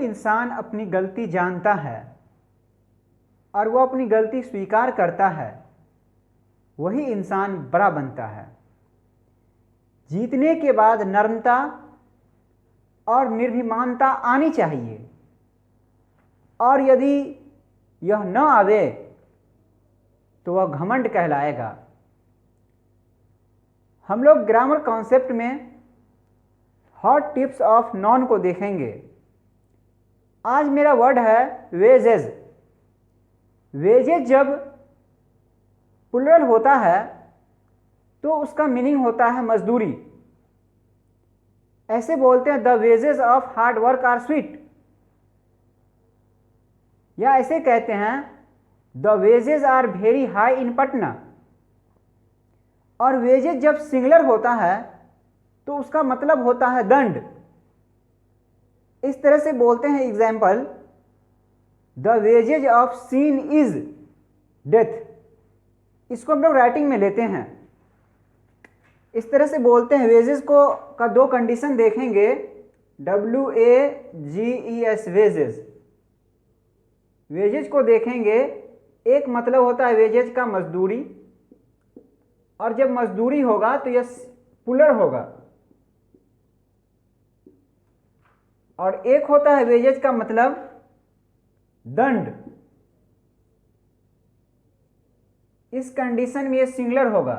इंसान अपनी गलती जानता है और वो अपनी गलती स्वीकार करता है, वही इंसान बड़ा बनता है। जीतने के बाद नम्रता और निर्भिमानता आनी चाहिए, और यदि यह न आवे तो वह घमंड कहलाएगा। हम लोग ग्रामर कॉन्सेप्ट में हॉट टिप्स ऑफ नॉन को देखेंगे। आज मेरा वर्ड है वेजेज। वेजेज जब प्लुरल होता है तो उसका मीनिंग होता है मजदूरी। ऐसे बोलते हैं the wages of hard work are sweet, या ऐसे कहते हैं the wages are very high in Patna. और वेजेस जब सिंगुलर होता है तो उसका मतलब होता है दंड। इस तरह से बोलते हैं example, the wages of sin is death. इसको हम लोग राइटिंग में लेते हैं। इस तरह से बोलते हैं वेजेस को का दो कंडीशन देखेंगे, WAGES वेजेस। वेजेज को देखेंगे, एक मतलब होता है वेजेज का मजदूरी, और जब मजदूरी होगा तो यह प्लुरल होगा, और एक होता है वेजेज का मतलब दंड। इस कंडीशन में यह सिंगुलर होगा,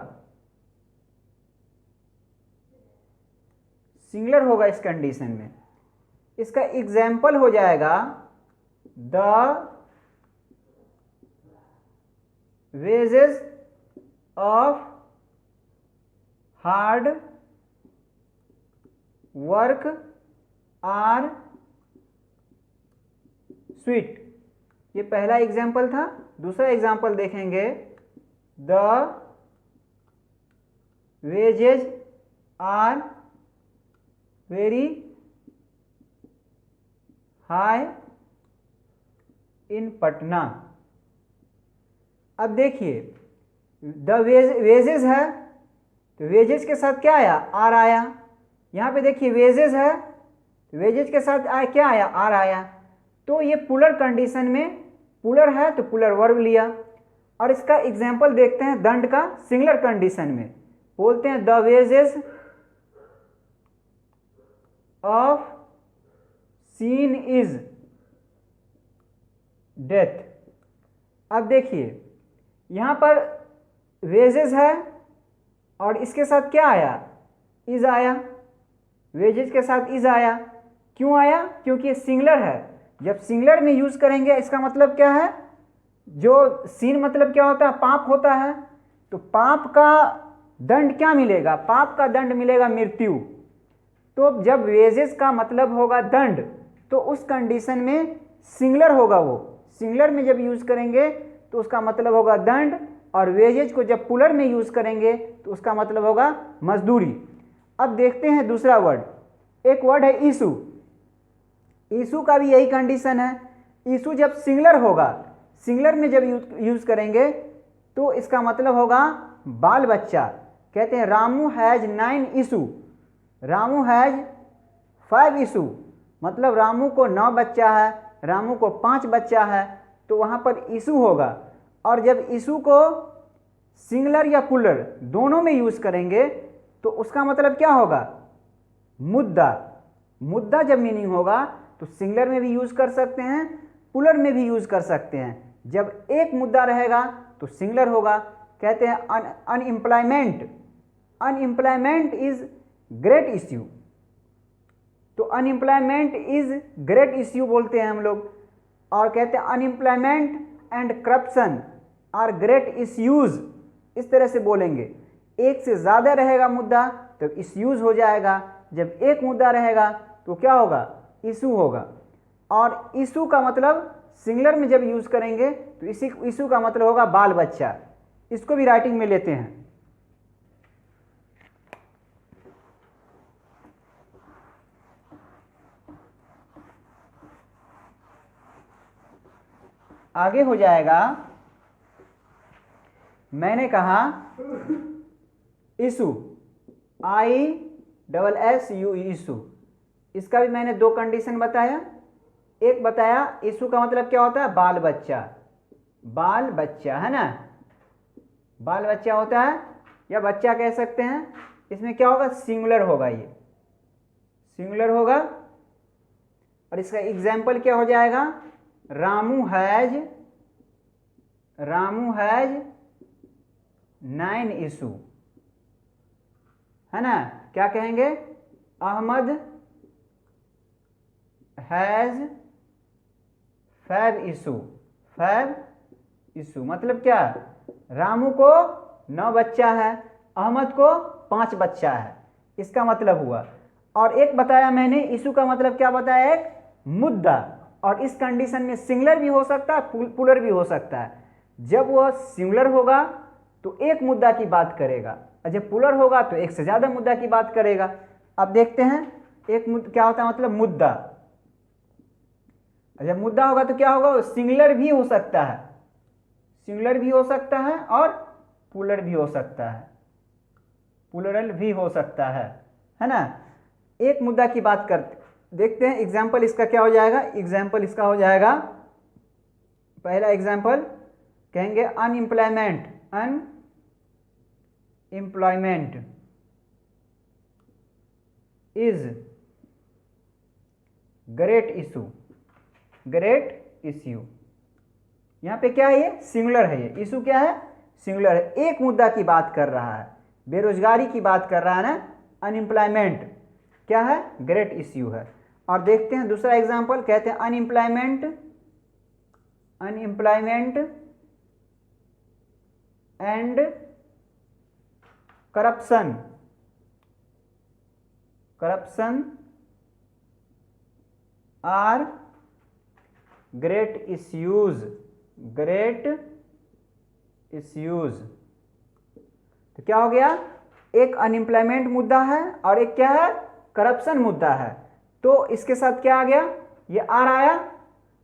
सिंगुलर होगा इस कंडीशन में। इसका एग्जाम्पल हो जाएगा the wages of hard work are sweet. ये पहला एग्जाम्पल था। दूसरा एग्जाम्पल देखेंगे, the wages are very high in Patna. अब देखिए, द वेजेस है तो वेजेस के साथ क्या आया, आर आया। यहाँ पे देखिए वेजेस है तो वेजेस के साथ क्या आया, आर आया। तो ये प्लुरल कंडीशन में प्लुरल है तो प्लुरल वर्ब लिया। और इसका एग्जाम्पल देखते हैं दंड का सिंगुलर कंडीशन में। बोलते हैं the wages of sin is death. अब देखिए यहाँ पर वेजेस है और इसके साथ क्या आया, इज आया। वेजेस के साथ इज आया, क्यों आया, क्योंकि ये सिंगुलर है। जब सिंगुलर में यूज करेंगे इसका मतलब क्या है, जो सीन मतलब क्या होता है, पाप होता है। तो पाप का दंड क्या मिलेगा, पाप का दंड मिलेगा मृत्यु। तो जब वेजेस का मतलब होगा दंड तो उस कंडीशन में सिंगुलर होगा। वो सिंगुलर में जब यूज करेंगे तो उसका मतलब होगा दंड, और वेजेज को जब प्लुरल में यूज करेंगे तो उसका मतलब होगा मजदूरी। अब देखते हैं दूसरा वर्ड। एक वर्ड है इशू। इशू का भी यही कंडीशन है। इशू जब सिंगुलर होगा, सिंगुलर में जब यूज करेंगे तो इसका मतलब होगा बाल बच्चा। कहते हैं Ramu has 9 issue, Ramu has 5 issue. मतलब रामू को 9 बच्चा है, रामू को 5 बच्चा है, तो वहाँ पर इशू होगा। और जब इशू को सिंगुलर या प्लुरल दोनों में यूज करेंगे तो उसका मतलब क्या होगा, मुद्दा। मुद्दा जब मीनिंग होगा तो सिंगुलर में भी यूज कर सकते हैं, प्लुरल में भी यूज कर सकते हैं। जब एक मुद्दा रहेगा तो सिंगुलर होगा। कहते हैं unemployment, unemployment is great issue. तो अनएम्प्लॉयमेंट इज ग्रेट इश्यू बोलते हैं हम लोग। और कहते हैं unemployment and corruption are great issues. इस तरह से बोलेंगे। एक से ज़्यादा रहेगा मुद्दा तो इश्यूज हो जाएगा, जब एक मुद्दा रहेगा तो क्या होगा, इशू होगा। और इशू का मतलब सिंगुलर में जब यूज करेंगे तो इसी इशू का मतलब होगा बाल बच्चा। इसको भी राइटिंग में लेते हैं। आगे हो जाएगा, मैंने कहा इशू, ISSU इशू। इसका भी मैंने दो कंडीशन बताया। एक बताया इशू का मतलब क्या होता है, बाल बच्चा, बाल बच्चा है ना, बाल बच्चा होता है या बच्चा कह सकते हैं। इसमें क्या होगा, सिंगुलर होगा, ये सिंगुलर होगा। और इसका एग्जाम्पल क्या हो जाएगा, रामू हैज 9 इशू, है ना। क्या कहेंगे, अहमद हैज 5 इशू, 5 इशू मतलब क्या, रामू को 9 बच्चा है, अहमद को 5 बच्चा है, इसका मतलब हुआ। और एक बताया मैंने, इशू का मतलब क्या बताया, एक मुद्दा, और इस कंडीशन में सिंगुलर भी हो सकता है, प्लूरल भी हो सकता है। जब वह सिंगुलर होगा तो एक मुद्दा की बात करेगा, और जब प्लूरल होगा तो एक से ज़्यादा मुद्दा की बात करेगा। अब देखते हैं क्या होता है, मतलब मुद्दा। जब मुद्दा होगा तो क्या होगा, सिंगुलर भी हो सकता है, सिंगुलर भी हो सकता है और प्लूरल भी हो सकता है, प्लूरल भी हो सकता है ना। एक मुद्दा की बात करते देखते हैं, एग्जाम्पल इसका क्या हो जाएगा, एग्जाम्पल इसका हो जाएगा, पहला एग्जाम्पल कहेंगे unemployment, unemployment is great issue, great issue. यहाँ पे क्या है, ये सिंगुलर है, ये इशू क्या है, सिंगुलर है, एक मुद्दा की बात कर रहा है, बेरोजगारी की बात कर रहा है ना। अनएम्प्लॉयमेंट क्या है, ग्रेट इश्यू है। और देखते हैं दूसरा एग्जांपल, कहते हैं unemployment and corruption are great issues, great issues. तो क्या हो गया, एक अनएम्प्लॉयमेंट मुद्दा है और एक क्या है, करप्शन मुद्दा है। तो इसके साथ क्या आ गया, ये आर आया,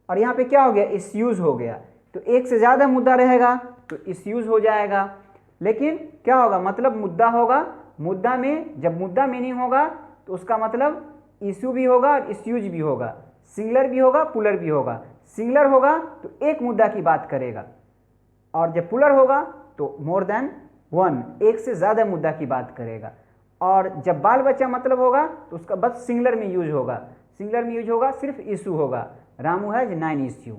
और यहाँ पे क्या हो गया, इश्यूज हो गया। तो एक से ज़्यादा मुद्दा रहेगा तो इश्यूज हो जाएगा। लेकिन क्या होगा, मतलब मुद्दा होगा, मुद्दा में जब मुद्दा मीनिंग होगा तो उसका मतलब इश्यू भी होगा और इश्यूज भी होगा, सिंगुलर भी होगा, प्लूरल भी होगा। सिंगुलर होगा तो एक मुद्दा की बात करेगा, और जब प्लूरल होगा तो मोर देन 1, एक से ज़्यादा मुद्दा की बात करेगा। और जब बाल बच्चा मतलब होगा तो उसका बस सिंगुलर में यूज होगा, सिंगुलर में यूज होगा, सिर्फ इशू होगा, रामू हैज 9 इश्यू।